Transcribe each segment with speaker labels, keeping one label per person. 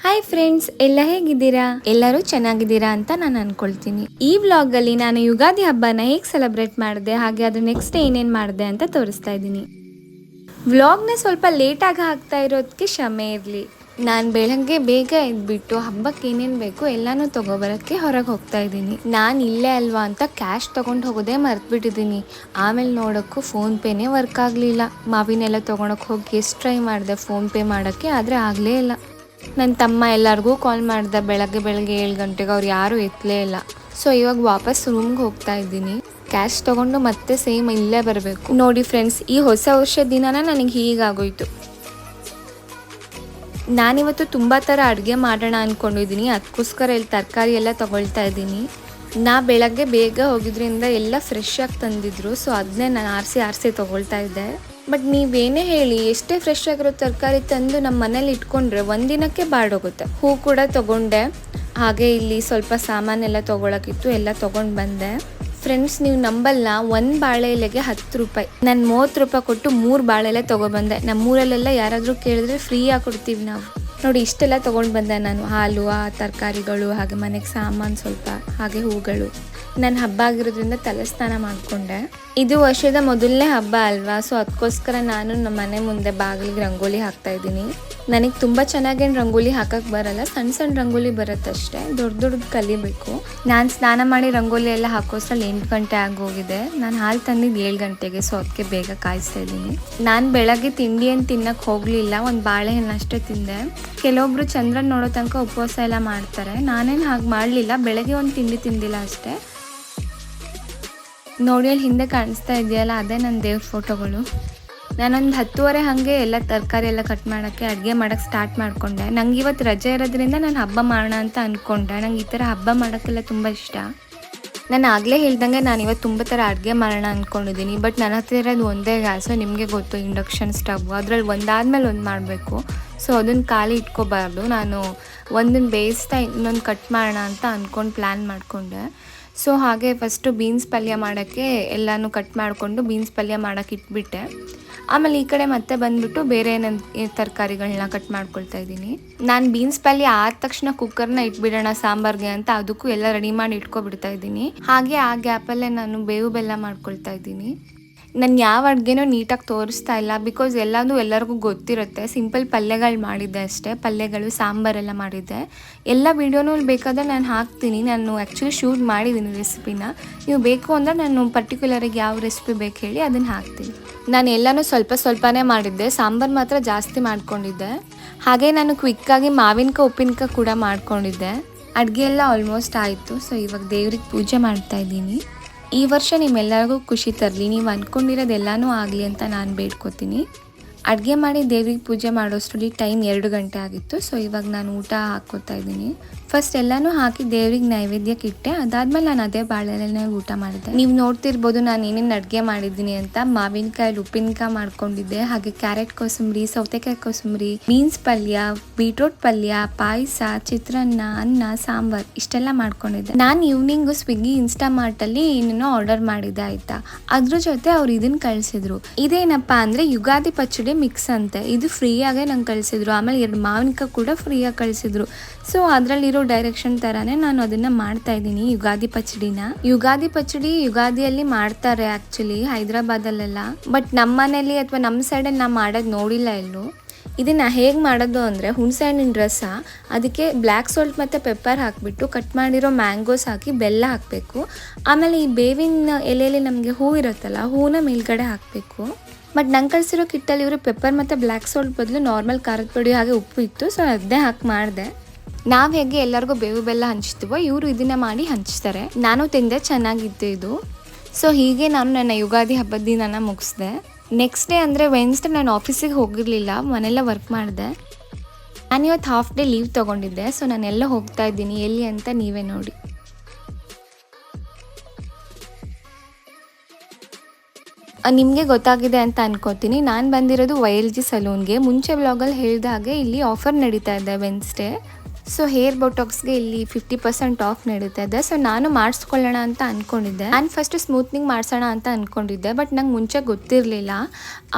Speaker 1: Hi friends, ಎಲ್ಲ ಹೇಗಿದ್ದೀರಾ? ಎಲ್ಲರೂ ಚೆನ್ನಾಗಿದ್ದೀರಾ ಅಂತ ನಾನು ಅನ್ಕೊಳ್ತೀನಿ. ಈ ವ್ಲಾಗ್ ಅಲ್ಲಿ ನಾನು ಯುಗಾದಿ ಹಬ್ಬನ ಹೇಗೆ ಸೆಲೆಬ್ರೇಟ್ ಮಾಡಿದೆ, ಹಾಗೆ ಅದ್ರ ನೆಕ್ಸ್ಟ್ ಏನೇನ್ ಮಾಡಿದೆ ಅಂತ ತೋರಿಸ್ತಾ ಇದ್ದೀನಿ. ವ್ಲಾಗ್ನ ಸ್ವಲ್ಪ ಲೇಟಾಗಿ ಹಾಕ್ತಾ ಇರೋದಕ್ಕೆ ಕ್ಷಮೆ ಇರಲಿ. ನಾನು ಬೆಳಗ್ಗೆ ಬೇಗ ಎದ್ಬಿಟ್ಟು ಹಬ್ಬಕ್ಕೆ ಏನೇನು ಬೇಕು ಎಲ್ಲಾನು ತಗೋಬರೋಕ್ಕೆ ಹೊರಗೆ ಹೋಗ್ತಾ ಇದ್ದೀನಿ. ನಾನು ಇಲ್ಲೇ ಅಲ್ವಾ ಅಂತ ಕ್ಯಾಶ್ ತೊಗೊಂಡು ಹೋಗೋದೇ ಮರ್ತ್ಬಿಟ್ಟಿದ್ದೀನಿ. ಆಮೇಲೆ ನೋಡೋಕ್ಕೂ ಫೋನ್ಪೇನೇ ವರ್ಕ್ ಆಗಲಿಲ್ಲ. ಮಾವಿನೆಲ್ಲ ತೊಗೊಳಕ್ಕೆ ಹೋಗಿ ಎಷ್ಟು ಟ್ರೈ ಮಾಡಿದೆ ಫೋನ್ಪೇ ಮಾಡೋಕ್ಕೆ, ಆದರೆ ಆಗಲೇ ಇಲ್ಲ. ನನ್ನ ತಮ್ಮ ಎಲ್ಲರಿಗೂ ಕಾಲ್ ಮಾಡಿದೆ ಬೆಳಗ್ಗೆ 7 ಗಂಟೆಗೆ, ಅವ್ರು ಯಾರೂ ಎತ್ತಲೇ ಇಲ್ಲ. ಸೊ ಇವಾಗ ವಾಪಸ್ ರೂಮ್ಗೆ ಹೋಗ್ತಾ ಇದ್ದೀನಿ. ಕ್ಯಾಶ್ ತೊಗೊಂಡು ಮತ್ತೆ ಸೇಮ್ ಇಲ್ಲೇ ಬರಬೇಕು. ನೋಡಿ ಫ್ರೆಂಡ್ಸ್, ಈ ಹೊಸ ವರ್ಷದ ದಿನನ ನನಗೆ ಹೀಗಾಗೋಯ್ತು. ನಾನಿವತ್ತು ತುಂಬ ಥರ ಅಡುಗೆ ಮಾಡೋಣ ಅಂದ್ಕೊಂಡಿದ್ದೀನಿ. ಅದಕ್ಕೋಸ್ಕರ ಇಲ್ಲಿ ತರಕಾರಿ ಎಲ್ಲ ತೊಗೊಳ್ತಾ ಇದ್ದೀನಿ. ನಾ ಬೆಳಗ್ಗೆ ಬೇಗ ಹೋಗಿದ್ರಿಂದ ಎಲ್ಲ ಫ್ರೆಶ್ ಆಗಿ ತಂದಿದ್ರು. ಸೊ ಅದನ್ನೇ ನಾನು ಆರಿಸಿ ತೊಗೊಳ್ತಾ ಇದ್ದೆ. ಬಟ್ ನೀವೇನೇ ಹೇಳಿ, ಎಷ್ಟೇ ಫ್ರೆಶ್ ಆಗಿರೋ ತರಕಾರಿ ತಂದು ನಮ್ಮ ಮನೇಲಿ ಇಟ್ಕೊಂಡ್ರೆ ಒಂದಿನಕ್ಕೆ ಬಾಡೋಗುತ್ತೆ. ಹೂ ಕೂಡ ತೊಗೊಂಡೆ. ಹಾಗೆ ಇಲ್ಲಿ ಸ್ವಲ್ಪ ಸಾಮಾನೆಲ್ಲ ತೊಗೊಳಕಿತ್ತು, ಎಲ್ಲ ತೊಗೊಂಡು ಬಂದೆ. ಫ್ರೆಂಡ್ಸ್, ನೀವು ನಂಬಲ್ಲ, ಒಂದು ಬಾಳೆ ಎಲೆಗೆ 10 ರೂಪಾಯಿ. ನಾನು 30 ರೂಪಾಯಿ ಕೊಟ್ಟು 3 ಬಾಳೆ ಎಲೆ ತೊಗೊಬಂದೆ. ನಮ್ಮೂರಲ್ಲೆಲ್ಲ ಯಾರಾದರೂ ಕೇಳಿದ್ರೆ ಫ್ರೀಯಾಗಿ ಕೊಡ್ತೀವಿ ನಾವು. ನೋಡಿ, ಇಷ್ಟೆಲ್ಲ ತೊಗೊಂಡು ಬಂದೆ ನಾನು. ಹಾಲು, ತರಕಾರಿಗಳು, ಹಾಗೆ ಮನೆಗೆ ಸಾಮಾನು ಸ್ವಲ್ಪ, ಹಾಗೆ ಹೂಗಳು. ನಾನು ಹಬ್ಬ ಆಗಿರೋದ್ರಿಂದ ತಲೆ ಸ್ನಾನ ಮಾಡಿಕೊಂಡೆ. ಇದು ವರ್ಷದ ಮೊದಲನೇ ಹಬ್ಬ ಅಲ್ವಾ, ಸೊ ಅದಕ್ಕೋಸ್ಕರ ನಾನು ನಮ್ಮ ಮನೆ ಮುಂದೆ ಬಾಗಿಲಿಗೆ ರಂಗೋಲಿ ಹಾಕ್ತಾ ಇದ್ದೀನಿ. ನನಗೆ ತುಂಬ ಚೆನ್ನಾಗೇನು ರಂಗೋಲಿ ಹಾಕಕ್ಕೆ ಬರಲ್ಲ, ಸಣ್ಣ ಸಣ್ಣ ರಂಗೋಲಿ ಬರುತ್ತಷ್ಟೇ, ದೊಡ್ಡದು ಕಲಿಬೇಕು. ನಾನು ಸ್ನಾನ ಮಾಡಿ ರಂಗೋಲಿ ಎಲ್ಲ ಹಾಕೋಷ್ಟರಲ್ಲಿ 8 ಗಂಟೆ ಆಗೋಗಿದೆ. ನಾನು ಹಾಲು ತಂದಿದ್ದು 7 ಗಂಟೆಗೆ, ಸೊ ಅದಕ್ಕೆ ಬೇಗ ಕಾಯಿಸ್ತಾ ಇದ್ದೀನಿ. ನಾನು ಬೆಳಗ್ಗೆ ತಿಂಡಿ ಏನು ತಿನ್ನಕ್ಕೆ ಹೋಗಲಿಲ್ಲ, ಒಂದು ಬಾಳೆಹಣ್ಣು ಅಷ್ಟೇ ತಿಂದೆ. ಕೆಲವೊಬ್ರು ಚಂದ್ರನ ನೋಡೋ ತನಕ ಉಪವಾಸ ಎಲ್ಲ ಮಾಡ್ತಾರೆ. ನಾನೇನು ಹಾಗೆ ಮಾಡಲಿಲ್ಲ, ಬೆಳಗ್ಗೆ ಒಂದು ತಿಂಡಿ ತಿಂದಿಲ್ಲ ಅಷ್ಟೇ. ನೋಡಿ, ಅಲ್ಲಿ ಹಿಂದೆ ಕಾಣಿಸ್ತಾ ಇದೆಯಲ್ಲ, ಅದೇ ನನ್ನ ದೇವ್ರ ಫೋಟೋಗಳು. ನಾನೊಂದು 10:30 ಹಾಗೆ ಎಲ್ಲ ತರಕಾರಿ ಎಲ್ಲ ಕಟ್ ಮಾಡೋಕ್ಕೆ, ಅಡುಗೆ ಮಾಡೋಕ್ಕೆ ಸ್ಟಾರ್ಟ್ ಮಾಡಿಕೊಂಡೆ. ನಂಗೆ ಇವತ್ತು ರಜೆ ಇರೋದ್ರಿಂದ ನಾನು ಹಬ್ಬ ಮಾಡೋಣ ಅಂತ ಅಂದ್ಕೊಂಡೆ. ನಂಗೆ ಈ ಥರ ಹಬ್ಬ ಮಾಡೋಕ್ಕೆಲ್ಲ ತುಂಬ ಇಷ್ಟ. ನಾನು ಆಗಲೇ ಹೇಳ್ದಂಗೆ ನಾನು ಇವತ್ತು ತುಂಬ ಥರ ಅಡುಗೆ ಮಾಡೋಣ ಅಂದ್ಕೊಂಡಿದ್ದೀನಿ. ಬಟ್ ನನ್ನ ಹತ್ರ ಇರೋದು ಒಂದೇ ಗ್ಯಾಸು, ನಿಮಗೆ ಗೊತ್ತು, ಇಂಡಕ್ಷನ್ ಸ್ಟವ್. ಅದರಲ್ಲಿ ಒಂದಾದ್ಮೇಲೆ ಒಂದು ಮಾಡಬೇಕು. ಸೊ ಅದನ್ನು ಖಾಲಿ ಇಟ್ಕೋಬಾರ್ದು. ನಾನು ಒಂದನ್ನು ಬೇಯಿಸ್ತಾ ಇನ್ನೊಂದು ಕಟ್ ಮಾಡೋಣ ಅಂತ ಅಂದ್ಕೊಂಡು ಪ್ಲ್ಯಾನ್ ಮಾಡಿಕೊಂಡೆ. ಸೊ ಹಾಗೆ ಫಸ್ಟು ಬೀನ್ಸ್ ಪಲ್ಯ ಮಾಡೋಕ್ಕೆ ಎಲ್ಲನೂ ಕಟ್ ಮಾಡಿಕೊಂಡು ಬೀನ್ಸ್ ಪಲ್ಯ ಮಾಡೋಕ್ಕೆ ಇಟ್ಬಿಟ್ಟೆ. ಆಮೇಲೆ ಈ ಕಡೆ ಮತ್ತೆ ಬಂದುಬಿಟ್ಟು ಬೇರೆ ತರಕಾರಿಗಳನ್ನ ಕಟ್ ಮಾಡ್ಕೊಳ್ತಾ ಇದ್ದೀನಿ. ನಾನು ಬೀನ್ಸ್ ಪಲ್ಯ ಆದ ತಕ್ಷಣ ಕುಕ್ಕರ್ನ ಇಟ್ಬಿಡೋಣ ಸಾಂಬಾರ್ಗೆ ಅಂತ ಅದಕ್ಕೂ ಎಲ್ಲ ರೆಡಿ ಮಾಡಿ ಇಟ್ಕೊಬಿಡ್ತಾ ಇದ್ದೀನಿ. ಹಾಗೆ ಆ ಗ್ಯಾಪಲ್ಲೇ ನಾನು ಬೇವು ಬೆಲ್ಲ ಮಾಡ್ಕೊಳ್ತಾ ಇದ್ದೀನಿ. ನಾನು ಯಾವ ಅಡುಗೆನೂ ನೀಟಾಗಿ ತೋರಿಸ್ತಾ ಇಲ್ಲ, ಬಿಕಾಸ್ ಎಲ್ಲರಿಗೂ ಗೊತ್ತಿರುತ್ತೆ. ಸಿಂಪಲ್ ಪಲ್ಯಗಳು ಮಾಡಿದ್ದೆ ಅಷ್ಟೇ, ಪಲ್ಯಗಳು ಸಾಂಬಾರೆಲ್ಲ ಮಾಡಿದ್ದೆ. ಎಲ್ಲ ವೀಡಿಯೋನೂ ಬೇಕಾದರೆ ನಾನು ಹಾಕ್ತೀನಿ. ನಾನು ಆ್ಯಕ್ಚುಲಿ ಶೂಟ್ ಮಾಡಿದ್ದೀನಿ ರೆಸಿಪಿನ. ನೀವು ಬೇಕು ಅಂದರೆ ನಾನು ಪರ್ಟಿಕ್ಯುಲರಾಗಿ ಯಾವ ರೆಸಿಪಿ ಬೇಕು ಹೇಳಿ ಅದನ್ನು ಹಾಕ್ತೀನಿ. ನಾನು ಎಲ್ಲನೂ ಸ್ವಲ್ಪನೇ ಮಾಡಿದ್ದೆ, ಸಾಂಬಾರು ಮಾತ್ರ ಜಾಸ್ತಿ ಮಾಡ್ಕೊಂಡಿದ್ದೆ. ಹಾಗೆ ನಾನು ಕ್ವಿಕ್ಕಾಗಿ ಮಾವಿನಕಾಯಿ ಉಪ್ಪಿನಕಾಯಿ ಕೂಡ ಮಾಡ್ಕೊಂಡಿದ್ದೆ. ಅಡುಗೆ ಎಲ್ಲ ಆಲ್ಮೋಸ್ಟ್ ಆಯಿತು. ಸೊ ಇವಾಗ ದೇವ್ರಿಗೆ ಪೂಜೆ ಮಾಡ್ತಾ ಇದ್ದೀನಿ. ಈ ವರ್ಷ ನಿಮ್ಮೆಲ್ಲರಿಗೂ ಖುಷಿ ತರಲಿ, ನೀವು ಅಂದ್ಕೊಂಡಿರೋದೆಲ್ಲನೂ ಆಗಲಿ ಅಂತ ನಾನು ಬೇಡ್ಕೊತೀನಿ. ಅಡುಗೆ ಮಾಡಿ ದೇವ್ರಿಗೆ ಪೂಜೆ ಮಾಡೋಷ್ಟರಲ್ಲಿ ಟೈಮ್ 2 ಗಂಟೆ ಆಗಿತ್ತು. ಸೊ ಇವಾಗ ನಾನು ಊಟ ಹಾಕ್ಕೋತಾ ಇದ್ದೀನಿ. ಫಸ್ಟ್ ಎಲ್ಲನೂ ಹಾಕಿ ದೇವ್ರಿಗೆ ನೈವೇದ್ಯಕ್ಕೆ ಇಟ್ಟೆ. ಅದಾದ್ಮೇಲೆ ನಾನು ಅದೇ ಬಾಳೆಲೆನೇ ಊಟ ಮಾಡಿದೆ. ನೀವು ನೋಡ್ತಿರ್ಬೋದು ನಾನು ಏನೇನು ಅಡುಗೆ ಮಾಡಿದ್ದೀನಿ ಅಂತ. ಮಾವಿನಕಾಯಲ್ಲಿ ಉಪ್ಪಿನಕಾಯಿ ಮಾಡ್ಕೊಂಡಿದ್ದೆ, ಹಾಗೆ ಕ್ಯಾರೆಟ್ ಕೋಸಂಬರಿ, ಸೌತೆಕಾಯಿ ಕೋಸಂಬರಿ, ಬೀನ್ಸ್ ಪಲ್ಯ, ಬೀಟ್ರೋಟ್ ಪಲ್ಯ, ಪಾಯಸ, ಚಿತ್ರಾನ್ನ, ಅನ್ನ, ಸಾಂಬಾರ್ ಇಷ್ಟೆಲ್ಲ ಮಾಡ್ಕೊಂಡಿದ್ದೆ. ನಾನು ಈವ್ನಿಂಗು ಸ್ವಿಗ್ಗಿ ಇನ್ಸ್ಟಾಮಾರ್ಟಲ್ಲಿ ಇನ್ನೂ ಆರ್ಡರ್ ಮಾಡಿದ್ದೆ ಆಯಿತಾ. ಅದ್ರ ಜೊತೆ ಅವ್ರು ಇದನ್ನು ಕಳಿಸಿದ್ರು. ಇದೇನಪ್ಪ ಅಂದರೆ ಯುಗಾದಿ ಪಚ್ಚಡಿ ಮಿಕ್ಸ್ ಅಂತೆ. ಇದು ಫ್ರೀಯಾಗೆ ನಂಗೆ ಕಳಿಸಿದ್ರು. ಆಮೇಲೆ 2 ಮಾವಿನಕಾಯಿ ಕೂಡ ಫ್ರೀಯಾಗಿ ಕಳಿಸಿದ್ರು. ಸೊ ಅದರಲ್ಲಿರೋ ಡೈರೆಕ್ಷನ್ ಥರನೇ ನಾನು ಅದನ್ನು ಮಾಡ್ತಾ ಇದ್ದೀನಿ. ಯುಗಾದಿ ಪಚ್ಚಡಿ ಯುಗಾದಿಯಲ್ಲಿ ಮಾಡ್ತಾರೆ ಆ್ಯಕ್ಚುಲಿ ಹೈದ್ರಾಬಾದಲ್ಲೆಲ್ಲ. ಬಟ್ ನಮ್ಮ ಮನೇಲಿ ಅಥವಾ ನಮ್ಮ ಸೈಡಲ್ಲಿ ನಾವು ಮಾಡೋದು ನೋಡಿಲ್ಲ ಎಲ್ಲೂ. ಇದನ್ನು ಹೇಗೆ ಮಾಡೋದು ಅಂದರೆ, ಹುಣಸೆ ಹಣ್ಣಿನ ರಸ, ಅದಕ್ಕೆ ಬ್ಲ್ಯಾಕ್ ಸಾಲ್ಟ್ ಮತ್ತು ಪೆಪ್ಪರ್ ಹಾಕಿಬಿಟ್ಟು ಕಟ್ ಮಾಡಿರೋ ಮ್ಯಾಂಗೋಸ್ ಹಾಕಿ ಬೆಲ್ಲ ಹಾಕಬೇಕು. ಆಮೇಲೆ ಈ ಬೇವಿನ ಎಲೆಯಲ್ಲಿ ನಮಗೆ ಹೂ ಇರುತ್ತಲ್ಲ, ಹೂನ ಮೇಲ್ಗಡೆ ಹಾಕಬೇಕು. ಬಟ್ ನಂಗೆ ಕಳಿಸಿರೋ ಕಿಟ್ಟಲ್ಲಿ ಇವರು ಪೆಪ್ಪರ್ ಮತ್ತು ಬ್ಲ್ಯಾಕ್ ಸಾಲ್ಟ್ ಬದಲು ನಾರ್ಮಲ್ ಖಾರದ ಪುಡಿ ಹಾಗೆ ಉಪ್ಪು ಇತ್ತು. ಸೊ ಅದನ್ನೇ ಹಾಕಿ ಮಾಡಿದೆ. ನಾವು ಹೇಗೆ ಎಲ್ಲರಿಗೂ ಬೇವು ಬೆಲ್ಲ ಹಂಚ್ತೀವೋ ಇವರು ಇದನ್ನು ಮಾಡಿ ಹಂಚ್ತಾರೆ. ನಾನು ತಿಂದೆ, ಚೆನ್ನಾಗಿತ್ತು ಇದು. ಸೊ ಹೀಗೆ ನಾನು ನನ್ನ ಯುಗಾದಿ ಹಬ್ಬದ ದಿನನ ಮುಗಿಸ್ದೆ. ನೆಕ್ಸ್ಟ್ ಡೇ ಅಂದರೆ ವೆನ್ಸ್ಡೇ ನಾನು ಆಫೀಸಿಗೆ ಹೋಗಿರಲಿಲ್ಲ, ಮನೆಯಲ್ಲ ವರ್ಕ್ ಮಾಡಿದೆ. ನಾನಿವತ್ತು ಹಾಫ್ ಡೇ ಲೀವ್ ತೊಗೊಂಡಿದ್ದೆ. ಸೊ ನಾನೆಲ್ಲ ಹೋಗ್ತಾ ಇದ್ದೀನಿ, ಎಲ್ಲಿ ಅಂತ ನೀವೇ ನೋಡಿ. ನಿಮಗೆ ಗೊತ್ತಾಗಿದೆ ಅಂತ ಅನ್ಕೋತೀನಿ. ನಾನು ಬಂದಿರೋದು YLG ಸಲೂನ್ಗೆ. ಮುಂಚೆ ವ್ಲಾಗಲ್ಲಿ ಹೇಳಿದ ಹಾಗೆ ಇಲ್ಲಿ ಆಫರ್ ನಡೀತಾ ಇದೆ ವೆನ್ಸ್ಡೇ. ಸೊ ಹೇರ್ ಬೋಟಾಕ್ಸ್ಗೆ ಇಲ್ಲಿ 50% ಆಫ್ ನಡೀತಾ ಇದೆ. ಸೊ ನಾನು ಮಾಡಿಸ್ಕೊಳ್ಳೋಣ ಅಂತ ಅಂದ್ಕೊಂಡಿದ್ದೆ. ನಾನು ಫಸ್ಟ್ ಸ್ಮೂತ್ನಿಂಗ್ ಮಾಡಿಸೋಣ ಅಂತ ಅಂದ್ಕೊಂಡಿದ್ದೆ, ಬಟ್ ನಂಗೆ ಮುಂಚೆ ಗೊತ್ತಿರಲಿಲ್ಲ.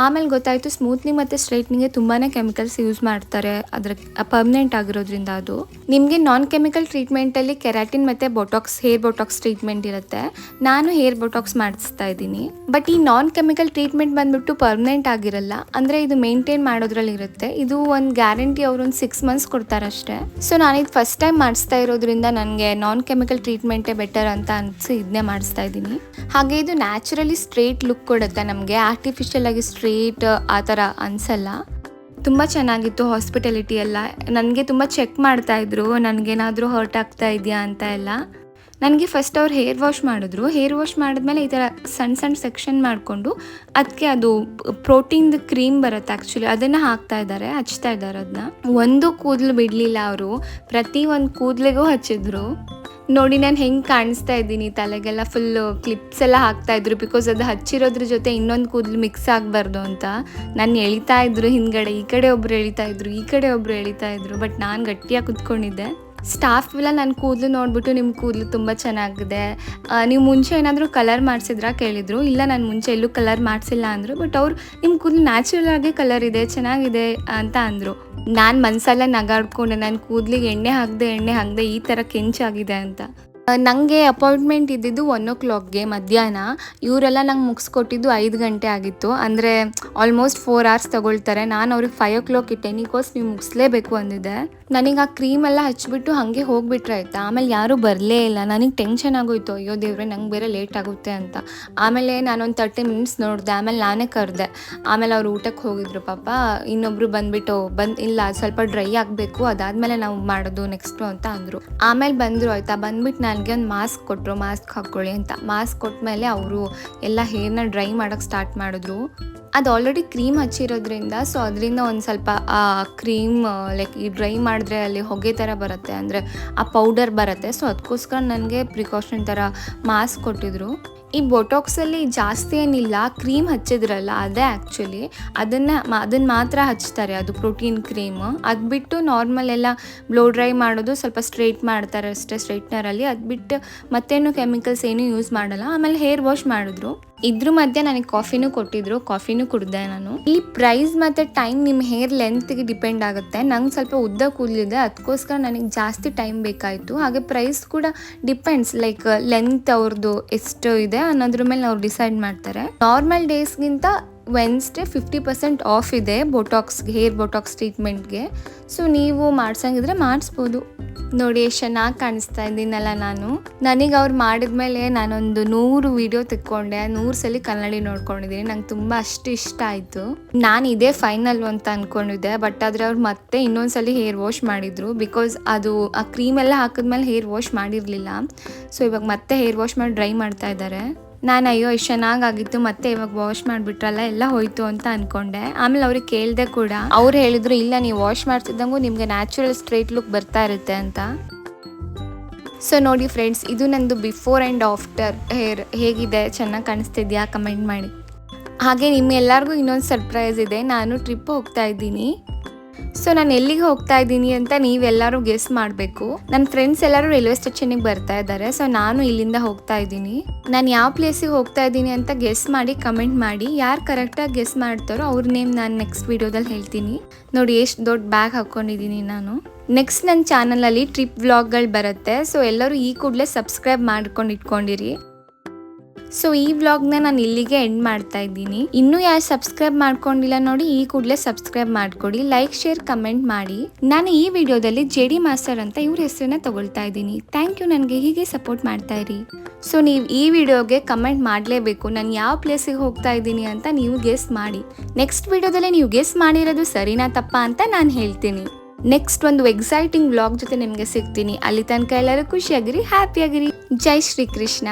Speaker 1: ಆಮೇಲೆ ಗೊತ್ತಾಯಿತು ಸ್ಮೂತ್ನಿಂಗ್ ಮತ್ತು ಸ್ಟ್ರೈಟ್ನಿಂಗ್ಗೆ ತುಂಬಾ ಕೆಮಿಕಲ್ಸ್ ಯೂಸ್ ಮಾಡ್ತಾರೆ, ಅದರ ಪರ್ಮನೆಂಟ್ ಆಗಿರೋದ್ರಿಂದ. ಅದು ನಿಮಗೆ ನಾನ್ ಕೆಮಿಕಲ್ ಟ್ರೀಟ್ಮೆಂಟಲ್ಲಿ ಕೆರಾಟಿನ್ ಮತ್ತು ಬೋಟಾಕ್ಸ್, ಹೇರ್ ಬೋಟಾಕ್ಸ್ ಟ್ರೀಟ್ಮೆಂಟ್ ಇರುತ್ತೆ. ನಾನು ಹೇರ್ ಬೋಟಾಕ್ಸ್ ಮಾಡಿಸ್ತಾ ಇದ್ದೀನಿ. ಬಟ್ ಈ ನಾನ್ ಕೆಮಿಕಲ್ ಟ್ರೀಟ್ಮೆಂಟ್ ಬಂದ್ಬಿಟ್ಟು ಪರ್ಮನೆಂಟ್ ಆಗಿರಲ್ಲ, ಅಂದರೆ ಇದು ಮೇಂಟೈನ್ ಮಾಡೋದ್ರಲ್ಲಿ ಇರುತ್ತೆ. ಇದು ಒಂದು ಗ್ಯಾರಂಟಿ ಅವರು ಒಂದು 6 months ಕೊಡ್ತಾರೆ ಅಷ್ಟೇ. ಸೊ ನಾನಿದು ಫಸ್ಟ್ ಟೈಮ್ ಮಾಡಿಸ್ತಾ ಇರೋದ್ರಿಂದ ನನಗೆ ನಾನ್ ಕೆಮಿಕಲ್ ಟ್ರೀಟ್ಮೆಂಟೇ ಬೆಟರ್ ಅಂತ ಅನಿಸಿ ಇದನ್ನೇ ಮಾಡಿಸ್ತಾ ಇದ್ದೀನಿ. ಹಾಗೆ ಇದು ನ್ಯಾಚುರಲಿ ಸ್ಟ್ರೇಟ್ ಲುಕ್ ಕೊಡುತ್ತೆ ನಮಗೆ, ಆರ್ಟಿಫಿಷಿಯಲ್ ಆಗಿ ಸ್ಟ್ರೇಟ್ ಆ ಥರ ಅನಿಸಲ್ಲ. ತುಂಬ ಚೆನ್ನಾಗಿತ್ತು ಹಾಸ್ಪಿಟಾಲಿಟಿ ಎಲ್ಲ. ನನಗೆ ತುಂಬ ಚೆಕ್ ಮಾಡ್ತಾಯಿದ್ರು ನನಗೇನಾದರೂ ಹರ್ಟ್ ಆಗ್ತಾ ಇದೆಯಾ ಅಂತ ಎಲ್ಲ. ನನಗೆ ಫಸ್ಟ್ ಅವ್ರು ಹೇರ್ ವಾಶ್ ಮಾಡಿದ್ರು. ಹೇರ್ ವಾಶ್ ಮಾಡಿದ್ಮೇಲೆ ಈ ಥರ ಸಣ್ಣ ಸಣ್ಣ ಸೆಕ್ಷನ್ ಮಾಡಿಕೊಂಡು ಅದಕ್ಕೆ ಅದು ಪ್ರೋಟೀನ್ದು ಕ್ರೀಮ್ ಬರುತ್ತೆ ಆ್ಯಕ್ಚುಲಿ, ಅದನ್ನು ಹಚ್ತಾ ಇದ್ದಾರೆ ಅದನ್ನ. ಒಂದು ಕೂದಲು ಬಿಡಲಿಲ್ಲ ಅವರು, ಪ್ರತಿ ಒಂದು ಕೂದಲಿಗೂ ಹಚ್ಚಿದ್ರು. ನೋಡಿ ನಾನು ಹೆಂಗೆ ಕಾಣಿಸ್ತಾ ಇದ್ದೀನಿ, ತಲೆಗೆಲ್ಲ ಫುಲ್ಲು ಕ್ಲಿಪ್ಸ್ ಎಲ್ಲ ಹಾಕ್ತಾಯಿದ್ರು, ಬಿಕಾಸ್ ಅದು ಹಚ್ಚಿರೋದ್ರ ಜೊತೆ ಇನ್ನೊಂದು ಕೂದಲು ಮಿಕ್ಸ್ ಆಗಬಾರ್ದು ಅಂತ. ನಾನು ಎಳಿತಾ ಇದ್ರು ಹಿಂದ್ಗಡೆ, ಈ ಕಡೆ ಒಬ್ರು ಎಳಿತಾ ಇದ್ರು, ಈ ಕಡೆ ಒಬ್ರು ಎಳಿತಾ ಇದ್ರು, ಬಟ್ ನಾನು ಗಟ್ಟಿಯಾಗಿ ಕುತ್ಕೊಂಡಿದ್ದೆ. ಸ್ಟಾಫ್ ಎಲ್ಲ ನನ್ನ ಕೂದಲು ನೋಡಿಬಿಟ್ಟು ನಿಮ್ಮ ಕೂದಲು ತುಂಬ ಚೆನ್ನಾಗಿದೆ, ನೀವು ಮುಂಚೆ ಏನಾದರೂ ಕಲರ್ ಮಾಡಿಸಿದ್ರಾ ಕೇಳಿದರು. ಇಲ್ಲ ನಾನು ಮುಂಚೆ ಎಲ್ಲೂ ಕಲರ್ ಮಾಡಿಸಿಲ್ಲ ಅಂದರು. ಬಟ್ ಅವ್ರು ನಿಮ್ಮ ಕೂದಲು ನ್ಯಾಚುರಲ್ ಆಗಿ ಕಲರ್ ಇದೆ, ಚೆನ್ನಾಗಿದೆ ಅಂತ ಅಂದರು. ನಾನು ಮನಸ್ಸಲ್ಲೇ ನಗಾಡ್ಕೊಂಡೆ, ನನ್ನ ಕೂದಲಿಗೆ ಎಣ್ಣೆ ಹಾಕದೆ ಈ ಥರ ಕೆಂಚಾಗಿದೆ ಅಂತ. ನನಗೆ ಅಪಾಯಿಂಟ್ಮೆಂಟ್ ಇದ್ದಿದ್ದು 1 o'clockಗೆ ಮಧ್ಯಾಹ್ನ. ಇವರೆಲ್ಲ ನಂಗೆ ಮುಗಿಸ್ಕೊಟ್ಟಿದ್ದು 5 ಗಂಟೆ ಆಗಿತ್ತು. ಅಂದರೆ ಆಲ್ಮೋಸ್ಟ್ 4 hours ತೊಗೊಳ್ತಾರೆ. ನಾನು ಅವ್ರಿಗೆ 5 o'clock ಇಟ್ಟೆ, ನಿಕೋಸ್ ನೀವು ಮುಗಿಸ್ಲೇಬೇಕು ಅಂದಿದ್ದೆ. ನನಗೆ ಆ ಕ್ರೀಮೆಲ್ಲ ಹಚ್ಬಿಟ್ಟು ಹಾಗೆ ಹೋಗಿಬಿಟ್ರೆ ಆಯ್ತಾ. ಆಮೇಲೆ ಯಾರೂ ಬರಲೇ ಇಲ್ಲ. ನನಗೆ ಟೆನ್ಷನ್ ಆಗೋಯ್ತು, ಅಯ್ಯೋ ದೇವ್ರೆ ನಂಗೆ ಬೇರೆ ಲೇಟ್ ಆಗುತ್ತೆ ಅಂತ. ಆಮೇಲೆ ನಾನೊಂದು 30 minutes ನೋಡಿದೆ, ಆಮೇಲೆ ನಾನೇ ಕರೆದೆ. ಆಮೇಲೆ ಅವ್ರು ಊಟಕ್ಕೆ ಹೋಗಿದ್ರು ಪಾಪ. ಇನ್ನೊಬ್ರು ಬಂದುಬಿಟ್ಟು ಇಲ್ಲ ಸ್ವಲ್ಪ ಡ್ರೈ ಆಗಬೇಕು, ಅದಾದಮೇಲೆ ನಾವು ಮಾಡೋದು ನೆಕ್ಸ್ಟು ಅಂತ ಅಂದರು. ಆಮೇಲೆ ಬಂದರು ಆಯಿತಾ. ಬಂದುಬಿಟ್ಟು ನನಗೆ ಒಂದು ಮಾಸ್ಕ್ ಕೊಟ್ಟರು, ಮಾಸ್ಕ್ ಹಾಕ್ಕೊಳ್ಳಿ ಅಂತ. ಮಾಸ್ಕ್ ಕೊಟ್ಟಮೇಲೆ ಅವರು ಎಲ್ಲ ಹೇರ್ನ ಡ್ರೈ ಮಾಡೋಕ್ಕೆ ಸ್ಟಾರ್ಟ್ ಮಾಡಿದ್ರು. ಅದು ಆಲ್ರೆಡಿ ಕ್ರೀಮ್ ಹಚ್ಚಿರೋದ್ರಿಂದ, ಸೊ ಅದರಿಂದ ಒಂದು ಸ್ವಲ್ಪ ಆ ಕ್ರೀಮ್ ಲೈಕ್ ಈ ಡ್ರೈ ಮಾಡಿದ್ರೆ ಅಲ್ಲಿ ಹೊಗೆ ಥರ ಬರುತ್ತೆ, ಅಂದರೆ ಆ ಪೌಡರ್ ಬರುತ್ತೆ. ಸೊ ಅದಕ್ಕೋಸ್ಕರ ನನಗೆ ಪ್ರಿಕಾಷನ್ ಥರ ಮಾಸ್ಕ್ ಕೊಟ್ಟಿದ್ರು. ಈ ಬೋಟಾಕ್ಸಲ್ಲಿ ಜಾಸ್ತಿ ಏನಿಲ್ಲ, ಕ್ರೀಮ್ ಹಚ್ಚಿದ್ರಲ್ಲ ಅದೇ ಆ್ಯಕ್ಚುಲಿ, ಅದನ್ನು ಮಾತ್ರ ಹಚ್ತಾರೆ, ಅದು ಪ್ರೋಟೀನ್ ಕ್ರೀಮ್. ಅದು ಬಿಟ್ಟು ನಾರ್ಮಲ್ ಎಲ್ಲ ಬ್ಲೋ ಡ್ರೈ ಮಾಡೋದು, ಸ್ವಲ್ಪ ಸ್ಟ್ರೈಟ್ ಮಾಡ್ತಾರೆ ಅಷ್ಟೇ ಸ್ಟ್ರೈಟ್ನರಲ್ಲಿ. ಅದು ಬಿಟ್ಟು ಮತ್ತೇನು ಕೆಮಿಕಲ್ಸ್ ಏನೂ ಯೂಸ್ ಮಾಡಲ್ಲ. ಆಮೇಲೆ ಹೇರ್ ವಾಶ್ ಮಾಡಿದ್ರು. ಇದ್ರ ಮಧ್ಯೆ ನನಗೆ ಕಾಫಿನೂ ಕೊಟ್ಟಿದ್ರು, ಕಾಫಿನೂ ಕುಡಿದೆ ನಾನು. ಈ ಪ್ರೈಸ್ ಮತ್ತು ಟೈಮ್ ನಿಮ್ಮ ಹೇರ್ ಲೆಂತ್ಗೆ ಡಿಪೆಂಡ್ ಆಗುತ್ತೆ. ನಂಗೆ ಸ್ವಲ್ಪ ಉದ್ದ ಕೂದಲಿದೆ, ಅದಕ್ಕೋಸ್ಕರ ನನಗೆ ಜಾಸ್ತಿ ಟೈಮ್ ಬೇಕಾಯಿತು. ಹಾಗೆ ಪ್ರೈಸ್ ಕೂಡ ಡಿಪೆಂಡ್ಸ್, ಲೈಕ್ ಲೆಂತ್ ಅವ್ರದ್ದು ಎಷ್ಟು ಇದೆ ಅನ್ನೋದ್ರ ಮೇಲೆ ಅವ್ರು ಡಿಸೈಡ್ ಮಾಡ್ತಾರೆ. ನಾರ್ಮಲ್ ಡೇಸ್ಗಿಂತ ವೆನ್ಸ್ಡೇ 50% ಆಫ್ ಇದೆ ಬೋಟಾಕ್ಸ್ಗೆ, ಹೇರ್ ಬೋಟಾಕ್ಸ್ ಟ್ರೀಟ್ಮೆಂಟ್ಗೆ. ಸೊ ನೀವು ಮಾಡ್ಸಂಗಿದ್ರೆ ಮಾಡಿಸ್ಬೋದು. ನೋಡಿ ಎಷ್ಟು ಚೆನ್ನಾಗಿ ಕಾಣಿಸ್ತಾ ಇದ್ದೀನಲ್ಲ ನಾನು. ನನಗೆ ಅವ್ರು ಮಾಡಿದ್ಮೇಲೆ ನಾನೊಂದು 100 ವಿಡಿಯೋ ತೆಕ್ಕೊಂಡೆ, 100 ಸಲ ಕನ್ನಡಿ ನೋಡ್ಕೊಂಡಿದ್ದೀನಿ. ನಂಗೆ ತುಂಬ ಅಷ್ಟು ಇಷ್ಟ ಆಯಿತು. ನಾನು ಇದೇ ಫೈನಲ್ ಅಂತ ಅಂದ್ಕೊಂಡಿದ್ದೆ, ಬಟ್ ಆದರೆ ಅವ್ರು ಮತ್ತೆ ಇನ್ನೊಂದ್ಸಲಿ ಹೇರ್ ವಾಶ್ ಮಾಡಿದರು. ಬಿಕಾಸ್ ಅದು ಆ ಕ್ರೀಮೆಲ್ಲ ಹಾಕಿದ್ಮೇಲೆ ಹೇರ್ ವಾಶ್ ಮಾಡಿರಲಿಲ್ಲ. ಸೊ ಇವಾಗ ಮತ್ತೆ ಹೇರ್ ವಾಶ್ ಮಾಡಿ ಡ್ರೈ ಮಾಡ್ತಾ ಇದ್ದಾರೆ. ನಾನು ಅಯ್ಯೋ ಎಷ್ಟು ಚೆನ್ನಾಗಾಗಿತ್ತು, ಮತ್ತೆ ಇವಾಗ ವಾಶ್ ಮಾಡಿಬಿಟ್ರಲ್ಲ ಎಲ್ಲ ಹೋಯ್ತು ಅಂತ ಅಂದ್ಕೊಂಡೆ. ಆಮೇಲೆ ಅವ್ರಿಗೆ ಕೇಳಿದೆ ಕೂಡ, ಅವ್ರು ಹೇಳಿದ್ರು ಇಲ್ಲ ನೀವು ವಾಶ್ ಮಾಡ್ತಿದ್ದಂಗೂ ನಿಮಗೆ ನ್ಯಾಚುರಲ್ ಸ್ಟ್ರೈಟ್ ಲುಕ್ ಬರ್ತಾ ಇರುತ್ತೆ ಅಂತ. ಸೊ ನೋಡಿ ಫ್ರೆಂಡ್ಸ್, ಇದು ನಂದು ಬಿಫೋರ್ ಆ್ಯಂಡ್ ಆಫ್ಟರ್ ಹೇರ್ ಹೇಗಿದೆ, ಚೆನ್ನಾಗಿ ಕಾಣಿಸ್ತಿದ್ಯಾ ಕಮೆಂಟ್ ಮಾಡಿ. ಹಾಗೆ ನಿಮ್ಮೆಲ್ಲರಿಗೂ ಇನ್ನೊಂದು ಸರ್ಪ್ರೈಸ್ ಇದೆ, ನಾನು ಟ್ರಿಪ್ ಹೋಗ್ತಾ ಇದ್ದೀನಿ. ಸೊ ನಾನು ಎಲ್ಲಿಗೆ ಹೋಗ್ತಾ ಇದ್ದೀನಿ ಅಂತ ನೀವೆಲ್ಲರೂ ಗೆಸ್ ಮಾಡಬೇಕು. ನನ್ನ ಫ್ರೆಂಡ್ಸ್ ಎಲ್ಲರೂ ರೈಲ್ವೆ ಸ್ಟೇಷನಿಗೆ ಬರ್ತಾ ಇದ್ದಾರೆ. ಸೊ ನಾನು ಇಲ್ಲಿಂದ ಹೋಗ್ತಾ ಇದ್ದೀನಿ. ನಾನು ಯಾವ ಪ್ಲೇಸಿಗೆ ಹೋಗ್ತಾ ಇದ್ದೀನಿ ಅಂತ ಗೆಸ್ ಮಾಡಿ ಕಮೆಂಟ್ ಮಾಡಿ. ಯಾರು ಕರೆಕ್ಟಾಗಿ ಗೆಸ್ ಮಾಡ್ತಾರೋ ಅವ್ರ ನೇಮ್ ನಾನು ನೆಕ್ಸ್ಟ್ ವೀಡಿಯೋದಲ್ಲಿ ಹೇಳ್ತೀನಿ. ನೋಡಿ ಎಷ್ಟು ದೊಡ್ಡ ಬ್ಯಾಗ್ ಹಾಕ್ಕೊಂಡಿದ್ದೀನಿ ನಾನು. ನೆಕ್ಸ್ಟ್ ನನ್ನ ಚಾನಲಲ್ಲಿ ಟ್ರಿಪ್ ವ್ಲಾಗ್ಗಳು ಬರುತ್ತೆ. ಸೊ ಎಲ್ಲರೂ ಈ ಕೂಡಲೇ ಸಬ್ಸ್ಕ್ರೈಬ್ ಮಾಡ್ಕೊಂಡು ಇಟ್ಕೊಂಡಿರಿ. ಸೊ ಈ ವ್ಲಾಗ್ನ ನಾನು ಇಲ್ಲಿಗೆ ಎಂಡ್ ಮಾಡ್ತಾ ಇದ್ದೀನಿ. ಇನ್ನೂ ಯಾರು ಸಬ್ಸ್ಕ್ರೈಬ್ ಮಾಡ್ಕೊಂಡಿಲ್ಲ ನೋಡಿ, ಈ ಕೂಡಲೇ ಸಬ್ಸ್ಕ್ರೈಬ್ ಮಾಡ್ಕೊಡಿ, ಲೈಕ್ ಶೇರ್ ಕಮೆಂಟ್ ಮಾಡಿ. ನಾನು ಈ ವಿಡಿಯೋದಲ್ಲಿ JD ಮಾಸ್ಟರ್ ಅಂತ ಇವ್ರ ಹೆಸರನ್ನ ತಗೊಳ್ತಾ ಇದ್ದೀನಿ. ಥ್ಯಾಂಕ್ ಯು, ನನಗೆ ಹೀಗೆ ಸಪೋರ್ಟ್ ಮಾಡ್ತಾ ಇರಿ. ಸೊ ನೀವು ಈ ವಿಡಿಯೋಗೆ ಕಮೆಂಟ್ ಮಾಡಲೇಬೇಕು, ನಾನು ಯಾವ ಪ್ಲೇಸಿಗೆ ಹೋಗ್ತಾ ಇದ್ದೀನಿ ಅಂತ ನೀವು ಗೆಸ್ ಮಾಡಿ. ನೆಕ್ಸ್ಟ್ ವಿಡಿಯೋದಲ್ಲಿ ನೀವು ಗೆಸ್ ಮಾಡಿರೋದು ಸರಿನಾ ತಪ್ಪಾ ಅಂತ ನಾನು ಹೇಳ್ತೀನಿ. ನೆಕ್ಸ್ಟ್ ಒಂದು ಎಕ್ಸೈಟಿಂಗ್ ವ್ಲಾಗ್ ಜೊತೆ ನಿಮಗೆ ಸಿಗ್ತೀನಿ. ಅಲ್ಲಿ ತನಕ ಎಲ್ಲರೂ ಖುಷಿಯಾಗಿರಿ, ಹ್ಯಾಪಿಯಾಗಿರಿ. ಜೈ ಶ್ರೀ ಕೃಷ್ಣ.